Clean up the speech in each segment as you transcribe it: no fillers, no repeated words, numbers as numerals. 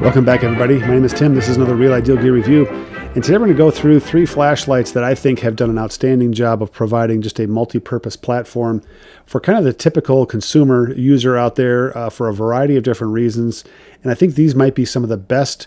Welcome back, everybody. My name is Tim. This is another Real Ideal Gear review. And today we're going to go through 3 flashlights that I think have done an outstanding job of providing just a multi-purpose platform for kind of the typical consumer user out there for a variety of different reasons. And I think these might be some of the best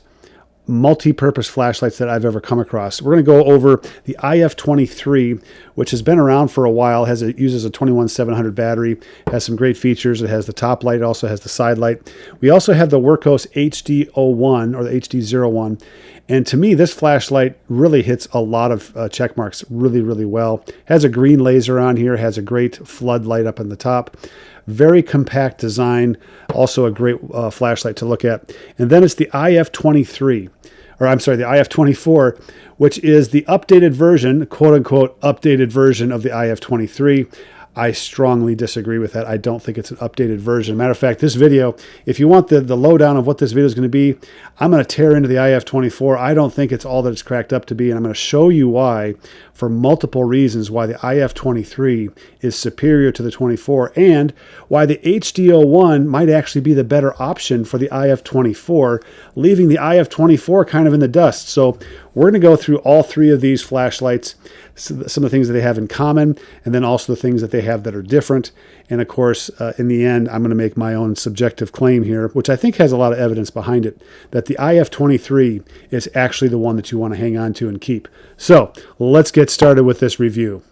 multi-purpose flashlights that I've ever come across. We're going to go over the IF23, which has been around for a while. It uses a 21700 battery, has some great features. It has the top light, it also has the side light. We also have the Wurkkos HD01 or the HD01. And to me, this flashlight really hits a lot of check marks really, really well. Has a green laser on here, has a great flood light up on the top. Very compact design, also a great flashlight to look at. And then it's the IF23, or I'm sorry, the IF24, which is the updated version, quote unquote, updated version of the IF23. I strongly disagree with that. I don't think it's an updated version. Matter of fact, this video, if you want the lowdown of what this video is going to be, I'm going to tear into the IF24. I don't think it's all that it's cracked up to be, and I'm going to show you why, for multiple reasons, why the IF23 is superior to the 24, and why the HD01 might actually be the better option for the IF24, leaving the IF24 kind of in the dust. So we're going to go through all 3 of these flashlights, some of the things that they have in common, and then also the things that they have that are different. And of course, in the end, I'm going to make my own subjective claim here, which I think has a lot of evidence behind it, that the IF23 is actually the one that you want to hang on to and keep. So let's get started with this review.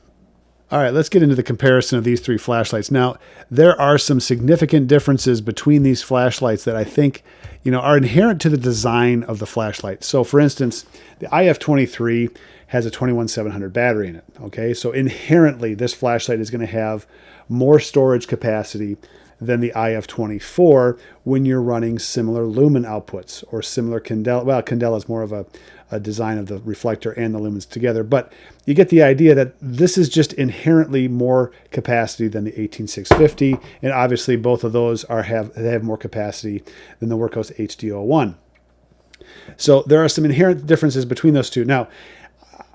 All right, let's get into the comparison of these 3 flashlights. Now, there are some significant differences between these flashlights that I think, are inherent to the design of the flashlight. So, for instance, the IF23 has a 21700 battery in it. Okay, so inherently, this flashlight is going to have more storage capacity than the IF24 when you're running similar Lumen outputs or similar candela. Well, candela is more of a design of the reflector and the lumens together, but you get the idea that this is just inherently more capacity than the 18650, and obviously both of those have more capacity than the Wurkkos HD01. So there are some inherent differences between those two. Now,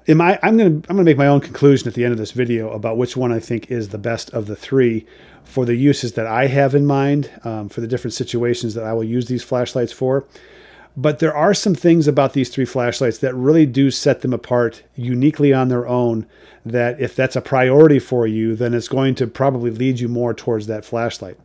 I'm going to make my own conclusion at the end of this video about which one I think is the best of the 3 for the uses that I have in mind, for the different situations that I will use these flashlights for. But there are some things about these 3 flashlights that really do set them apart uniquely on their own, that if that's a priority for you, then it's going to probably lead you more towards that flashlight.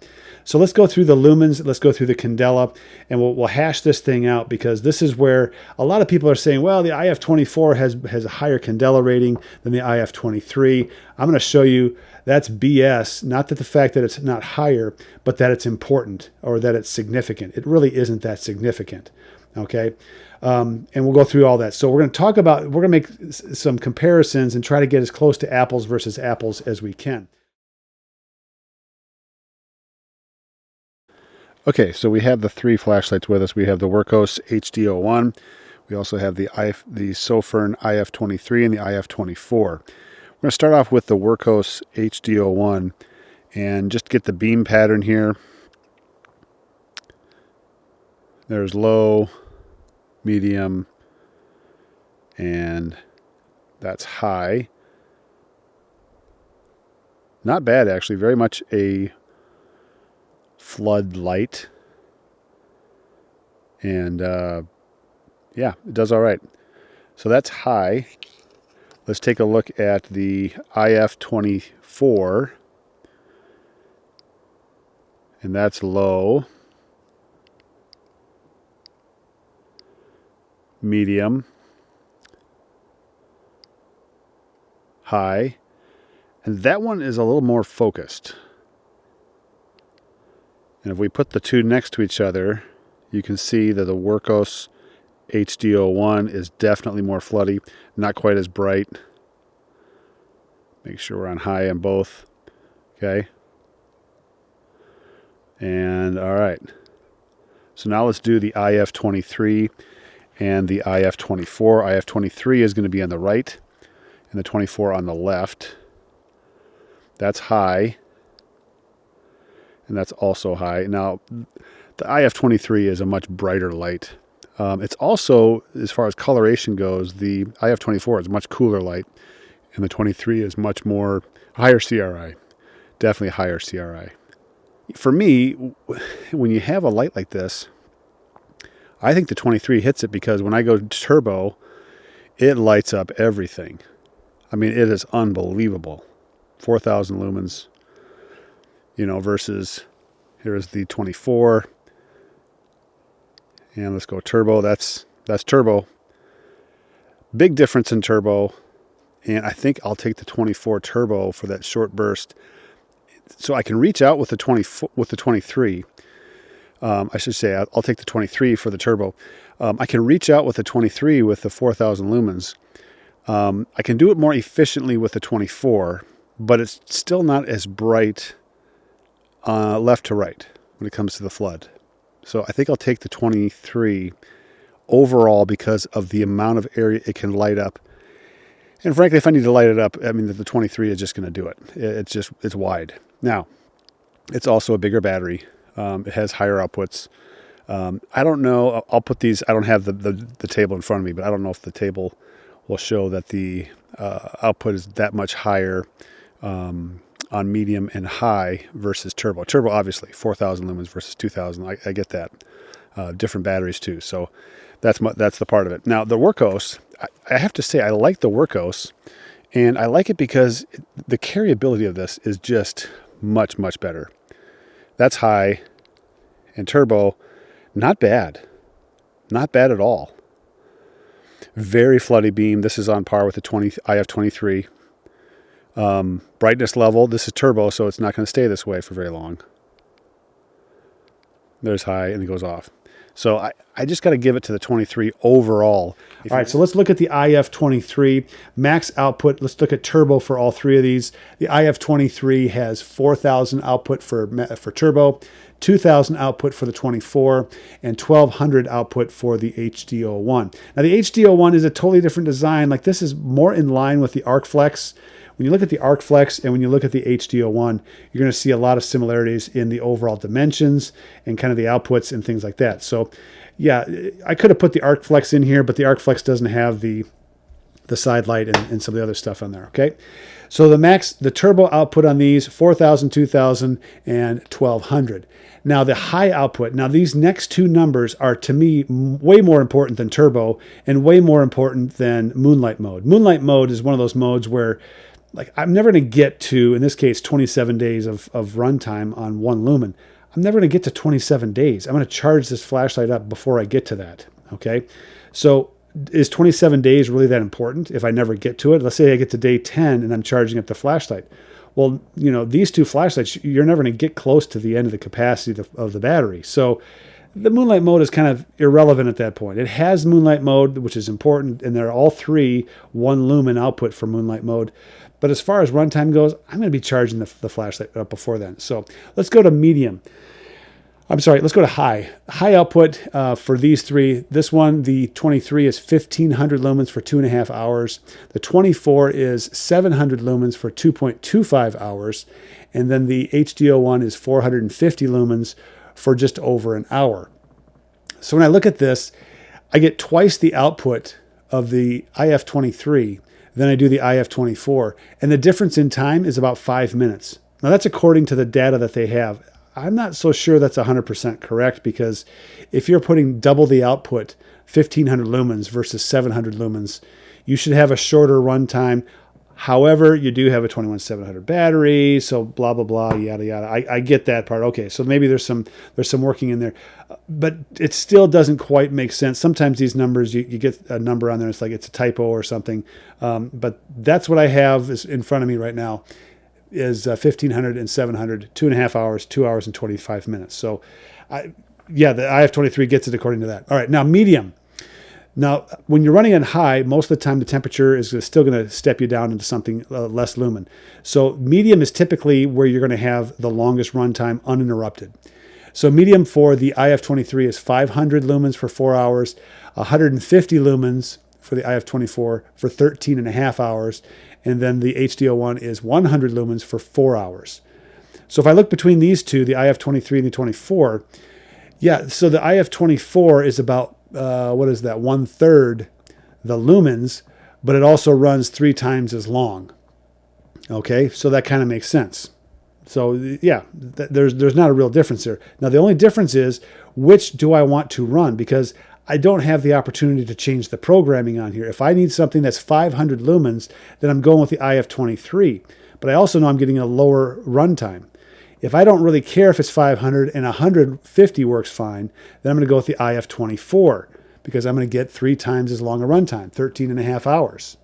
So let's go through the lumens, let's go through the candela, and we'll hash this thing out, because this is where a lot of people are saying, well, the IF24 has a higher candela rating than the IF23. I'm going to show you that's BS, not that the fact that it's not higher, but that it's important or that it's significant. It really isn't that significant. Okay, and we'll go through all that. So we're going to make some comparisons and try to get as close to apples versus apples as we can. Okay, so we have the 3 flashlights with us. We have the Wurkkos HD01. We also have the Sofirn IF23 and the IF24. We're going to start off with the Wurkkos HD01 and just get the beam pattern here. There's low, medium, and that's high. Not bad, actually. Very much a flood light. And yeah, it does all right. So that's high. Let's take a look at the IF24. And that's low, medium, high, and that one is a little more focused. And if we put the 2 next to each other, you can see that the Wurkkos HD01 is definitely more floody, not quite as bright. Make sure we're on high on both. Okay. And all right. So now let's do the IF23 and the IF24. IF23 is going to be on the right and the 24 on the left. That's high. And that's also high. Now, the IF23 is a much brighter light. It's also, as far as coloration goes, the IF24 is a much cooler light, and the 23 is much more higher CRI. Definitely higher CRI. For me, when you have a light like this, I think the 23 hits it because when I go turbo, it lights up everything. I mean, it is unbelievable. 4,000 lumens, versus here is the 24. And let's go turbo. That's turbo. Big difference in turbo. And I think I'll take the 24 turbo for that short burst. So I can reach out with the 23. I should say I'll take the 23 for the turbo. I can reach out with the 23 with the 4,000 lumens. I can do it more efficiently with the 24, but it's still not as bright left to right when it comes to the flood. So I think I'll take the 23 overall because of the amount of area it can light up. And frankly, if I need to light it up, I mean, the 23 is just going to do it. It's wide. Now, it's also a bigger battery. It has higher outputs. I don't know. I'll put these. I don't have the table in front of me, but I don't know if the table will show that the output is that much higher on medium and high versus turbo. Turbo, obviously, 4,000 lumens versus 2,000. I get that. Different batteries too. So that's the part of it. Now, the Wurkkos, I have to say, I like the Wurkkos, and I like it because the carryability of this is just much, much better. That's high, and turbo, not bad. Not bad at all. Very floody beam. This is on par with the IF23. Brightness level, this is turbo, so it's not going to stay this way for very long. There's high, and it goes off. So I just got to give it to the 23 overall. All right, so let's look at the IF23 max output. Let's look at turbo for all three of these. The IF23 has 4,000 output for turbo, 2,000 output for the 24, and 1,200 output for the HD01. Now the HD01 is a totally different design. Like, this is more in line with the ArcFlex. When you look at the ArcFlex and when you look at the HD01, you're going to see a lot of similarities in the overall dimensions and kind of the outputs and things like that. So yeah, I could have put the ArcFlex in here, but the ArcFlex doesn't have the side light and some of the other stuff on there, okay? So the turbo output on these, 4,000, 2,000, and 1,200. Now the high output, now these next two numbers are, to me, way more important than turbo and way more important than moonlight mode. Moonlight mode is one of those modes where, like, I'm never going to get to, in this case, 27 days of runtime on one lumen. I'm never going to get to 27 days. I'm going to charge this flashlight up before I get to that, okay? So is 27 days really that important if I never get to it? Let's say I get to day 10 and I'm charging up the flashlight. Well, these two flashlights, you're never going to get close to the end of the capacity of the battery. So the moonlight mode is kind of irrelevant at that point. It has moonlight mode, which is important, and they're all three 1 lumen output for moonlight mode. But as far as runtime goes, I'm going to be charging the flashlight up before then. So let's go to medium. Let's go to high. High output for these three. This one, the 23, is 1,500 lumens for 2.5 hours. The 24 is 700 lumens for 2.25 hours. And then the HD01 is 450 lumens for just over an hour. So when I look at this, I get twice the output of the IF23 than I do the IF24. And the difference in time is about 5 minutes. Now that's according to the data that they have. I'm not so sure that's 100% correct, because if you're putting double the output, 1,500 lumens versus 700 lumens, you should have a shorter runtime. However, you do have a 21700 battery, so blah, blah, blah, yada, yada. I get that part. Okay, so maybe there's some working in there. But it still doesn't quite make sense. Sometimes these numbers, you get a number on there, it's like it's a typo or something. But that's what I have is in front of me right now, is 1,500 and 700, 2.5 hours, 2 hours and 25 minutes. So, the IF23 gets it according to that. All right, now medium. Now, when you're running on high, most of the time the temperature is still going to step you down into something less lumen. So medium is typically where you're going to have the longest runtime uninterrupted. So medium for the IF23 is 500 lumens for 4 hours, 150 lumens for the IF24 for 13.5 hours, and then the HD01 is 100 lumens for 4 hours. So if I look between these two, the IF23 and the 24, so the IF24 is about, 1/3 the lumens, but it also runs 3 times as long. Okay, so that kind of makes sense. So there's not a real difference there. Now the only difference is, which do I want to run? Because I don't have the opportunity to change the programming on here. If I need something that's 500 lumens, then I'm going with the IF23. But I also know I'm getting a lower runtime. If I don't really care if it's 500 and 150 works fine, then I'm going to go with the IF24 because I'm going to get 3 times as long a runtime, 13 and a half hours.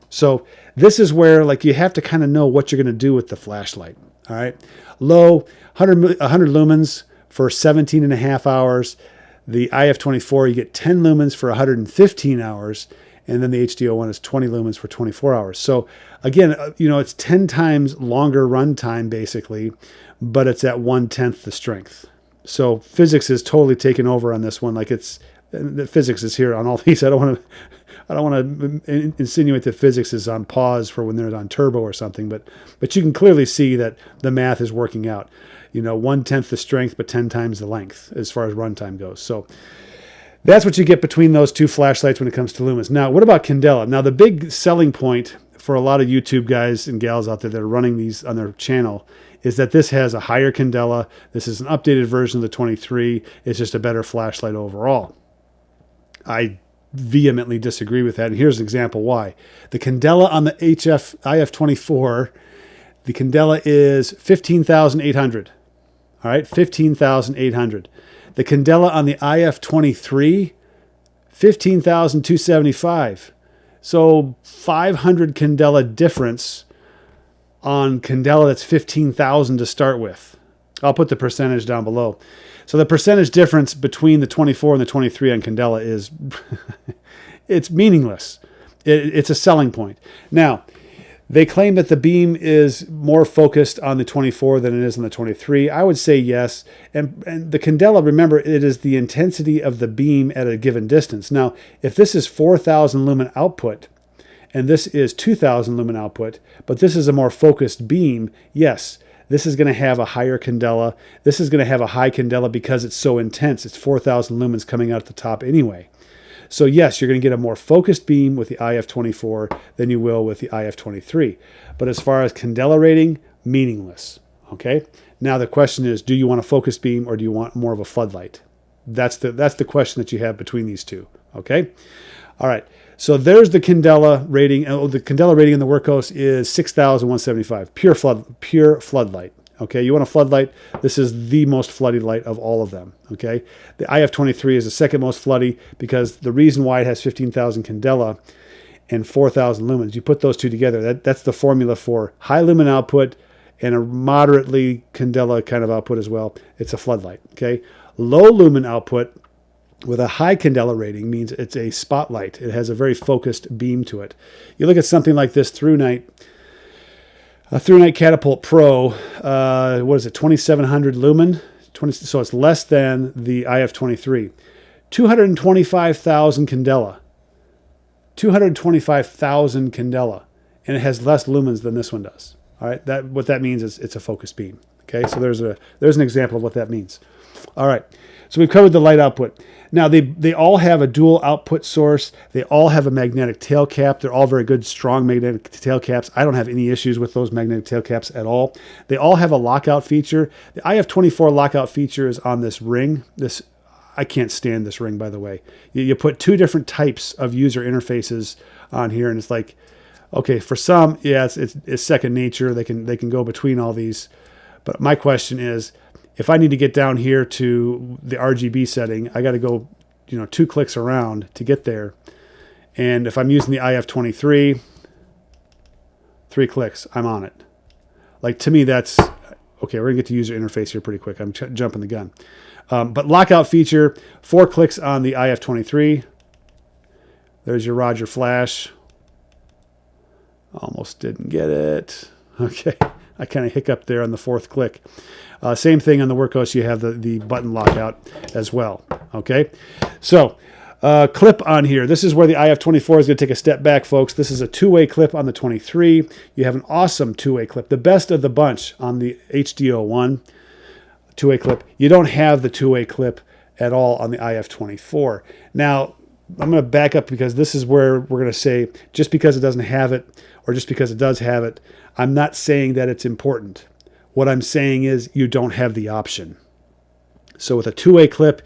So this is where you have to kind of know what you're going to do with the flashlight. All right. Low, 100 lumens for 17 and a half hours. The IF24, you get 10 lumens for 115 hours. And then the HD01 is 20 lumens for 24 hours. So again, it's 10 times longer runtime basically, but it's at 1/10 the strength. So physics is totally taken over on this one. The physics is here on all these. I don't want to insinuate that physics is on pause for when they're on turbo or something, but you can clearly see that the math is working out. 1/10 the strength, but 10 times the length as far as runtime goes. So that's what you get between those two flashlights when it comes to lumens. Now, what about candela? Now, the big selling point for a lot of YouTube guys and gals out there that are running these on their channel is that this has a higher candela. This is an updated version of the 23. It's just a better flashlight overall. I vehemently disagree with that, and here's an example why. The candela on the IF24, the candela is 15,800. All right, 15,800. The candela on the IF23, 15,275. So 500 candela difference on candela that's 15,000 to start with. I'll put the percentage down below. So the percentage difference between the 24 and the 23 on candela is it's meaningless. It's a selling point. Now, they claim that the beam is more focused on the 24 than it is on the 23. I would say yes. And the candela, remember, it is the intensity of the beam at a given distance. Now, if this is 4,000 lumen output and this is 2,000 lumen output, but this is a more focused beam, yes, this is going to have a higher candela. This is going to have a high candela because it's so intense. It's 4,000 lumens coming out at the top anyway. So yes, you're going to get a more focused beam with the IF24 than you will with the IF23. But as far as candela rating, meaningless. Okay. Now the question is, do you want a focused beam or do you want more of a floodlight? That's the question that you have between these two. Okay. All right. So there's the candela rating. The candela rating in the Wurkkos is 6,175. Pure floodlight. Okay, you want a floodlight? This is the most floody light of all of them. Okay, the IF23 is the second most floody because the reason why it has 15,000 candela and 4,000 lumens, you put those two together, that's the formula for high lumen output and a moderately candela kind of output as well. It's a floodlight. Okay, low lumen output with a high candela rating means it's a spotlight. It has a very focused beam to it. You look at something like this Through-Night Catapult Pro, what is it, 2,700 lumen? So it's less than the IF23. 225,000 candela. 225,000 candela. And it has less lumens than this one does. All right, what that means is it's a focused beam. Okay, so there's an example of what that means. All right, so we've covered the light output. Now, they all have a dual output source. They all have a magnetic tail cap. They're all very good, strong magnetic tail caps. I don't have any issues with those magnetic tail caps at all. They all have a lockout feature. The IF24 lockout feature is on this ring. I can't stand this ring, by the way. You put two different types of user interfaces on here, and it's like, okay, for some, yeah, it's second nature. They can go between all these. But my question is, if I need to get down here to the RGB setting, I got to go, 2 clicks around to get there. And if I'm using the IF23, 3 clicks, I'm on it. Like, to me, that's okay. We're gonna get to user interface here pretty quick. I'm jumping the gun. But lockout feature, 4 clicks on the IF23. There's your Roger flash. Almost didn't get it. Okay. I kind of hiccuped there on the 4th click. Same thing on the Wurkkos. You have the button lockout as well. Okay, so clip on here. This is where the IF24 is going to take a step back, folks. This is a 2-way clip on the 23. You have an awesome 2-way clip, the best of the bunch on the HD01 2-way clip. You don't have the 2-way clip at all on the IF24. Now, I'm going to back up because this is where we're going to say just because it doesn't have it or just because it does have it, I'm not saying that it's important. What I'm saying is you don't have the option. So with a 2-way clip,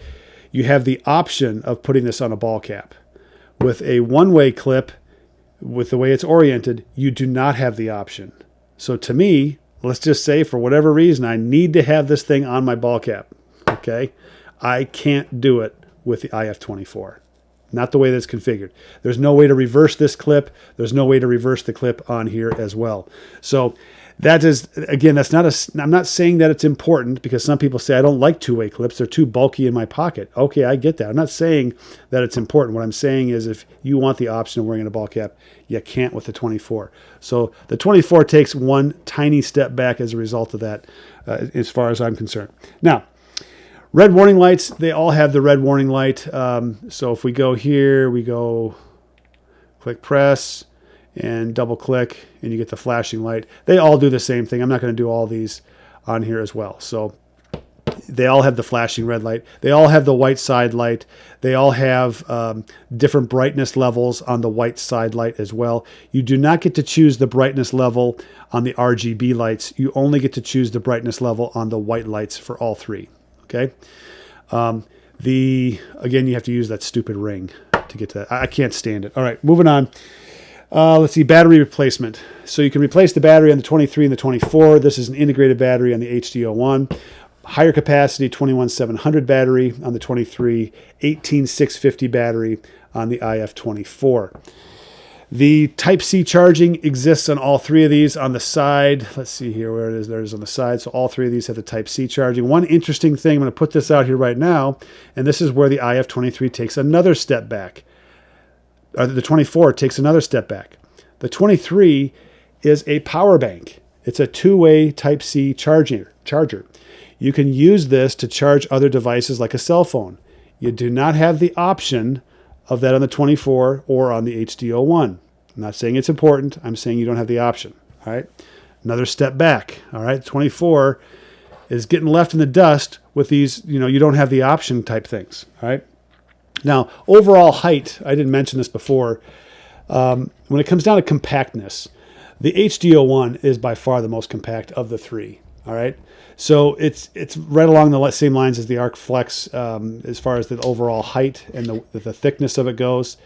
you have the option of putting this on a ball cap. With a one-way clip, with the way it's oriented, you do not have the option. So to me, let's just say for whatever reason, I need to have this thing on my ball cap. Okay? I can't do it with the IF24. Not the way that's configured. There's no way to reverse this clip. There's no way to reverse the clip on here as well. So that is, again, that's not I'm not saying that it's important, because some people say, I don't like two-way clips. They're too bulky in my pocket. Okay, I get that. I'm not saying that it's important. What I'm saying is if you want the option of wearing a ball cap, you can't with the 24. So the 24 takes one tiny step back as a result of that, as far as I'm concerned. Now, red warning lights, they all have the red warning light. So if we go here, we go click press and double click, and you get the flashing light. They all do the same thing. I'm not going to do all these on here as well. So they all have the flashing red light. They all have the white side light. They all have different brightness levels on the white side light as well. You do not get to choose the brightness level on the RGB lights. You only get to choose the brightness level on the white lights for all three. Okay. Again, you have to use that stupid ring to get to that. I can't stand it. All right, moving on. Let's see, battery replacement. So you can replace the battery on the 23 and the 24. This is an integrated battery on the HD01. Higher capacity 21700 battery on the 23, 18650 battery on the IF24. The Type-C charging exists on all three of these on the side. Let's see here where it is. There it is on the side. So all three of these have the Type-C charging. One interesting thing, I'm going to put this out here right now, and this is where the IF23 takes another step back. The 24 takes another step back. The 23 is a power bank. It's a two-way Type-C charger. You can use this to charge other devices like a cell phone. You do not have the option of that on the 24 or on the HD01. I'm not saying it's important. I'm saying you don't have the option. All right. Another step back. All right. 24 is getting left in the dust with these, you don't have the option type things. All right. Now, overall height, I didn't mention this before. When it comes down to compactness, the HD01 is by far the most compact of the three. All right. So it's right along the same lines as the Arc Flex as far as the overall height and the thickness of it goes.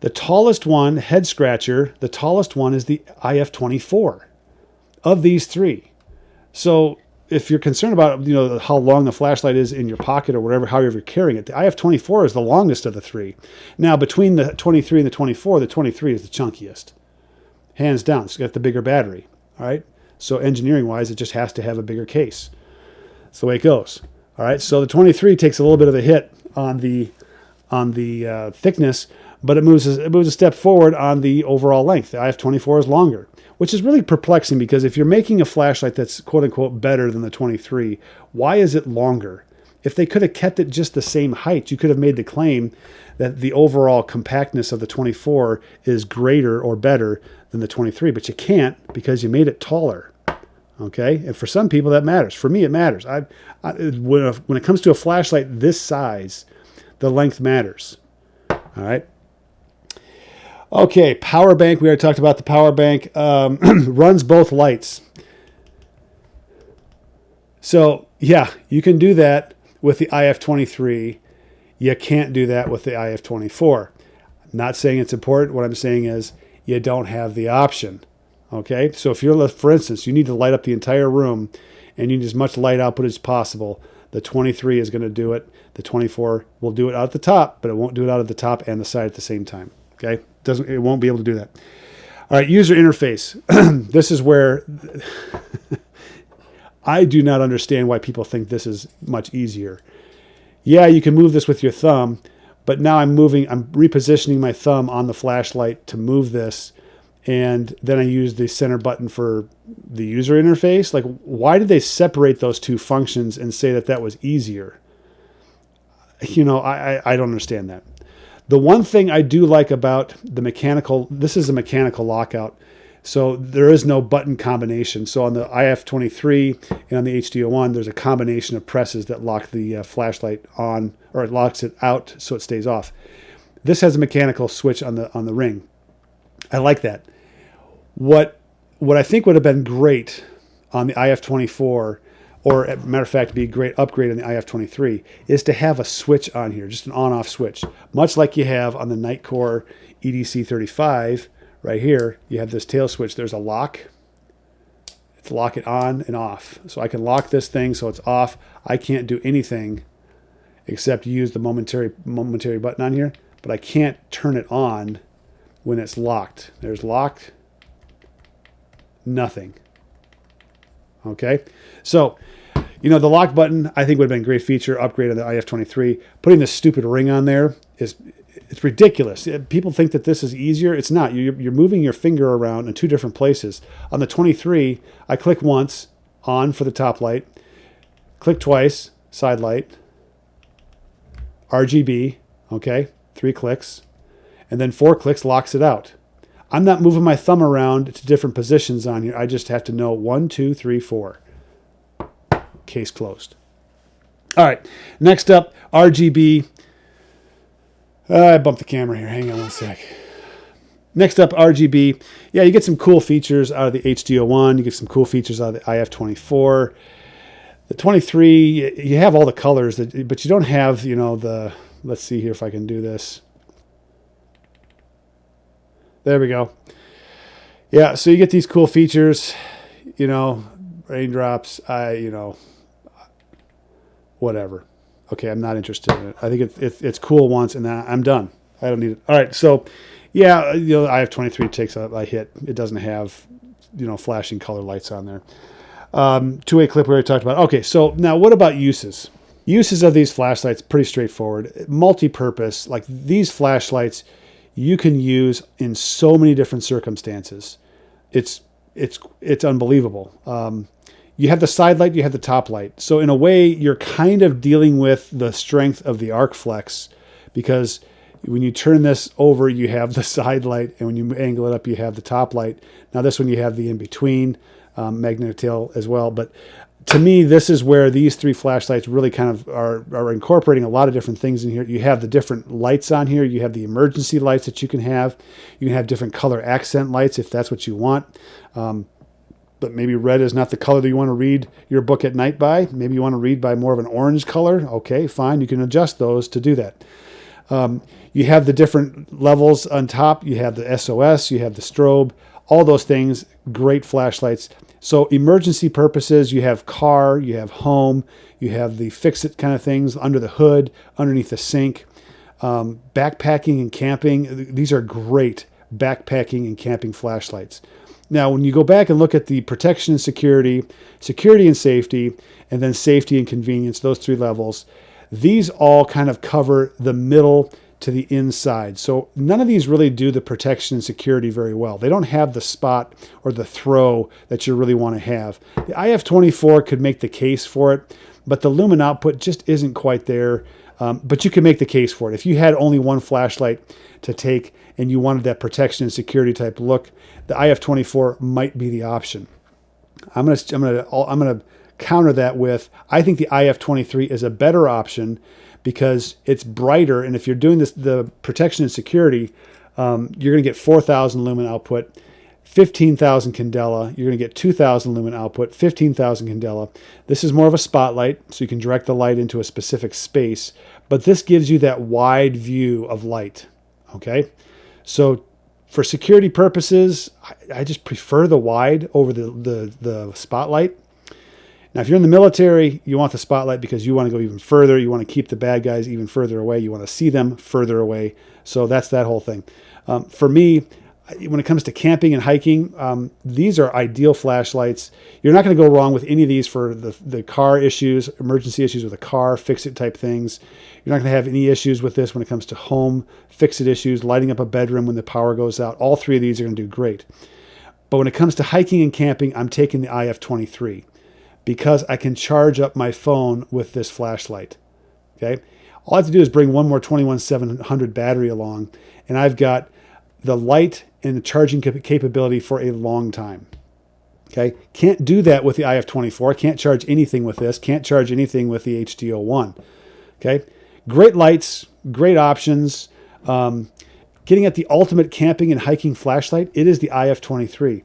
The tallest one, head scratcher, the tallest one is the IF24 of these three. So if you're concerned about how long the flashlight is in your pocket or however you're carrying it, the IF24 is the longest of the three. Now between the 23 and the 24, the 23 is the chunkiest, hands down. It's got the bigger battery. All right. So engineering-wise, it just has to have a bigger case. That's the way it goes. All right. So the 23 takes a little bit of a hit on the thickness, but it moves a step forward on the overall length. The IF24 is longer, which is really perplexing because if you're making a flashlight that's quote-unquote better than the 23, why is it longer? If they could have kept it just the same height, you could have made the claim that the overall compactness of the 24 is greater or better than the 23, but you can't because you made it taller. Okay, and for some people that matters. For me, it matters. When it comes to a flashlight this size, the length matters. All right. Okay, power bank. We already talked about the power bank. Runs both lights. So yeah, you can do that with the IF23. You can't do that with the IF24. I'm not saying it's important. What I'm saying is you don't have the option. Okay, so if you're, for instance, you need to light up the entire room and you need as much light output as possible, the 23 is going to do it. The 24 will do it out at the top, but it won't do it out at the top and the side at the same time. Okay, it won't be able to do that. All right, user interface. This is where I do not understand why people think this is much easier. Yeah, you can move this with your thumb, but now I'm repositioning my thumb on the flashlight to move this. And then I use the center button for the user interface. Like, why did they separate those two functions and say that was easier? I don't understand that. The one thing I do like about this is a mechanical lockout. So there is no button combination. So on the IF23 and on the HD01, there's a combination of presses that lock the flashlight on, or it locks it out so it stays off. This has a mechanical switch on the ring. I like that. What I think would have been great on the IF24 or as a matter of fact, be a great upgrade on the IF23, is to have a switch on here, just an on-off switch. Much like you have on the Nitecore EDC35, right here, you have this tail switch. There's a lock. It's lock it on and off. So I can lock this thing so it's off. I can't do anything except use the momentary button on here, but I can't turn it on when it's locked. There's locked, nothing. Okay, so the lock button I think would have been a great feature upgrade on the IF23. Putting this stupid ring on there it's ridiculous. People think that this is easier. It's not. You're moving your finger around in two different places. On the 23, I click once, on for the top light, click twice, side light, RGB, okay, 3 clicks, and then 4 clicks locks it out. I'm not moving my thumb around to different positions on here. I just have to know 1, 2, 3, 4. Case closed. All right, next up, RGB. I bumped the camera here. Hang on one sec. Next up, RGB. Yeah, you get some cool features out of the HD01. You get some cool features out of the IF24. The 23, you have all the colors, but you don't have, the... Let's see here if I can do this. There we go. Yeah, so you get these cool features, raindrops, whatever. Okay, I'm not interested in it. I think it's cool once, and then I'm done. I don't need it. All right, so yeah, IF23 takes a hit. It doesn't have, flashing color lights on there. Two-way clip we already talked about. Okay, so now what about uses? Uses of these flashlights, pretty straightforward. Multi-purpose, like these flashlights, you can use in so many different circumstances. It's unbelievable. You have the side light, you have the top light. So in a way, you're kind of dealing with the strength of the arc flex, because when you turn this over, you have the side light, and when you angle it up, you have the top light. Now this one, you have the in-between magnetic tail as well. But to me, this is where these 3 flashlights really kind of are incorporating a lot of different things in here. You have the different lights on here. You have the emergency lights that you can have. You can have different color accent lights if that's what you want. But maybe red is not the color that you want to read your book at night by. Maybe you want to read by more of an orange color. Okay, fine. You can adjust those to do that. You have the different levels on top. You have the SOS. You have the strobe. All those things, great flashlights. So emergency purposes, you have car, you have home, you have the fix-it kind of things under the hood, underneath the sink. Backpacking and camping, these are great backpacking and camping flashlights. Now, when you go back and look at the protection and security, security and safety, and then safety and convenience, those 3 levels, these all kind of cover the middle to the inside. So none of these really do the protection and security very well. They don't have the spot or the throw that you really want to have. The IF24 could make the case for it, but the Lumen output just isn't quite there. But you can make the case for it. If you had only one flashlight to take and you wanted that protection and security type look, the IF24 might be the option. I'm gonna counter that with, I think the IF23 is a better option because it's brighter, and if you're doing the protection and security, you're going to get 4,000 lumen output, 15,000 candela. You're going to get 2,000 lumen output, 15,000 candela. This is more of a spotlight, so you can direct the light into a specific space, but this gives you that wide view of light, okay? So for security purposes, I just prefer the wide over the spotlight. Now, if you're in the military, you want the spotlight because you want to go even further. You want to keep the bad guys even further away. You want to see them further away. So that's that whole thing. For me, when it comes to camping and hiking, these are ideal flashlights. You're not going to go wrong with any of these for the car issues, emergency issues with a car, fix-it type things. You're not going to have any issues with this when it comes to home, fix-it issues, lighting up a bedroom when the power goes out. All 3 of these are going to do great. But when it comes to hiking and camping, I'm taking the IF23. Because I can charge up my phone with this flashlight. Okay, all I have to do is bring one more 21700 battery along, and I've got the light and the charging capability for a long time. Okay, can't do that with the IF24. Can't charge anything with this. Can't charge anything with the HD01. Okay, great lights, great options. Getting at the ultimate camping and hiking flashlight, it is the IF23.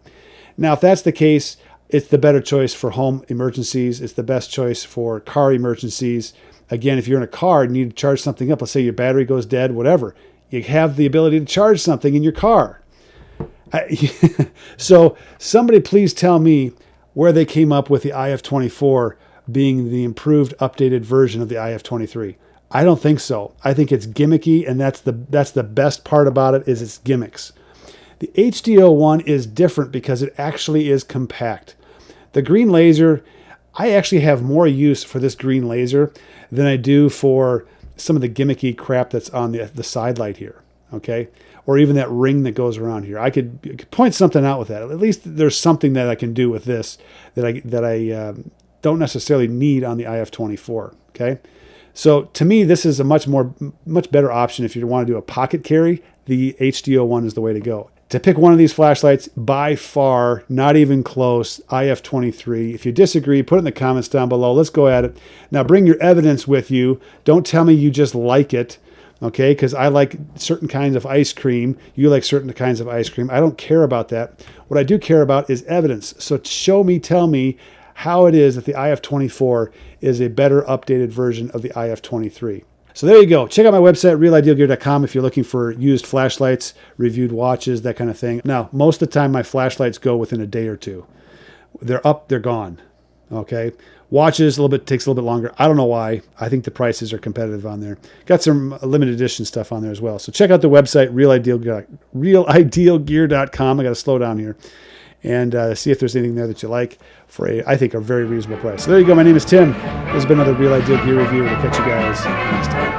Now, if that's the case, it's the better choice for home emergencies. It's the best choice for car emergencies. Again, if you're in a car and need to charge something up, let's say your battery goes dead, whatever, you have the ability to charge something in your car. So somebody please tell me where they came up with the IF24 being the improved, updated version of the IF23. I don't think so. I think it's gimmicky, and that's the best part about it is its gimmicks. The HD01 is different because it actually is compact. The green laser, I actually have more use for this green laser than I do for some of the gimmicky crap that's on the side light here, okay? Or even that ring that goes around here. I could point something out with that. At least there's something that I can do with this that I don't necessarily need on the IF24, okay? So to me, this is a much better option if you want to do a pocket carry. The HD01 is the way to go. To pick one of these flashlights, by far, not even close, IF23. If you disagree, put it in the comments down below. Let's go at it. Now bring your evidence with you. Don't tell me you just like it, okay? Because I like certain kinds of ice cream. You like certain kinds of ice cream. I don't care about that. What I do care about is evidence. So show me, tell me how it is that the IF24 is a better updated version of the IF23. So there you go. Check out my website, realidealgear.com, if you're looking for used flashlights, reviewed watches, that kind of thing. Now, most of the time, my flashlights go within a day or two. They're up, they're gone. Okay? Watches, takes a little bit longer. I don't know why. I think the prices are competitive on there. Got some limited edition stuff on there as well. So check out the website, realidealgear.com. I got to slow down here. And see if there's anything there that you like for I think, a very reasonable price. So there you go. My name is Tim. This has been another Real Ideal Gear review. We'll catch you guys next time.